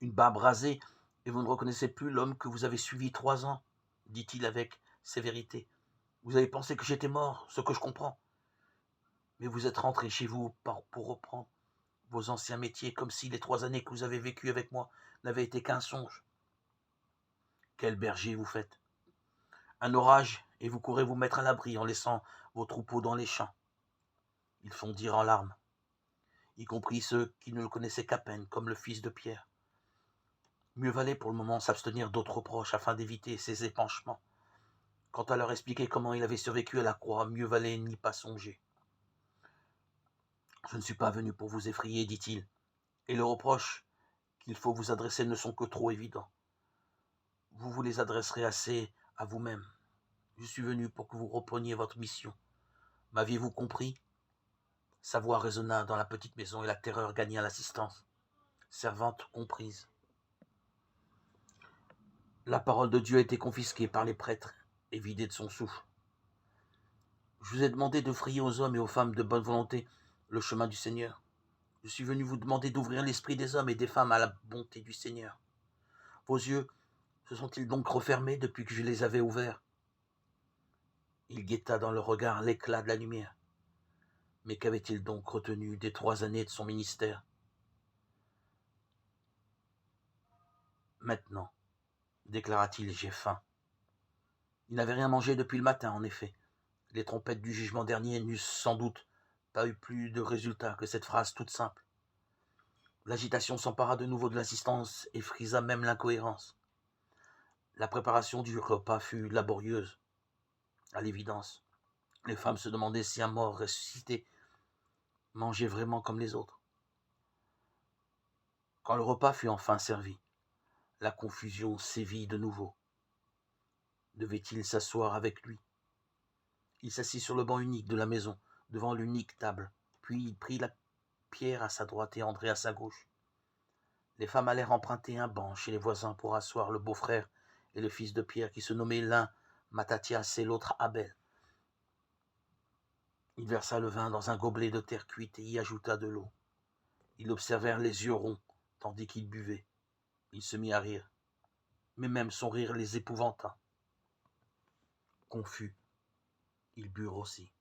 une barbe rasée, et vous ne reconnaissez plus l'homme que vous avez suivi 3 ans, dit-il avec sévérité. Vous avez pensé que j'étais mort, ce que je comprends. Mais vous êtes rentré chez vous pour reprendre vos anciens métiers, comme si les 3 années que vous avez vécues avec moi n'avaient été qu'un songe. Quel berger vous faites! Un orage, et vous courez vous mettre à l'abri en laissant vos troupeaux dans les champs. Ils fondirent en larmes, y compris ceux qui ne le connaissaient qu'à peine, comme le fils de Pierre. Mieux valait pour le moment s'abstenir d'autres reproches afin d'éviter ces épanchements. Quant à leur expliquer comment il avait survécu à la croix, mieux valait n'y pas songer. Je ne suis pas venu pour vous effrayer, dit-il, et les reproches qu'il faut vous adresser ne sont que trop évidents. Vous vous les adresserez assez à vous-même. Je suis venu pour que vous repreniez votre mission. M'aviez-vous compris? Sa voix résonna dans la petite maison et la terreur gagna l'assistance. Servante comprise. La parole de Dieu a été confisquée par les prêtres et vidée de son souffle. Je vous ai demandé de frayer aux hommes et aux femmes de bonne volonté le chemin du Seigneur. Je suis venu vous demander d'ouvrir l'esprit des hommes et des femmes à la bonté du Seigneur. Vos yeux se sont-ils donc refermés depuis que je les avais ouverts? Il guetta dans le regard l'éclat de la lumière. Mais qu'avait-il donc retenu des 3 années de son ministère? Maintenant, déclara-t-il, j'ai faim. Il n'avait rien mangé depuis le matin, en effet. Les trompettes du jugement dernier n'eussent sans doute pas eu plus de résultat que cette phrase toute simple. L'agitation s'empara de nouveau de l'assistance et frisa même l'incohérence. La préparation du repas fut laborieuse, à l'évidence. Les femmes se demandaient si un mort ressuscité mangeait vraiment comme les autres. Quand le repas fut enfin servi, la confusion sévit de nouveau. Devait-il s'asseoir avec lui? Il s'assit sur le banc unique de la maison, devant l'unique table, puis il prit la Pierre à sa droite et André à sa gauche. Les femmes allèrent emprunter un banc chez les voisins pour asseoir le beau-frère et le fils de Pierre, qui se nommaient l'un Mattathias et l'autre Abel. Il versa le vin dans un gobelet de terre cuite et y ajouta de l'eau. Ils l'observèrent les yeux ronds, tandis qu'il buvait. Il se mit à rire, mais même son rire les épouvanta. Confus, ils burent aussi.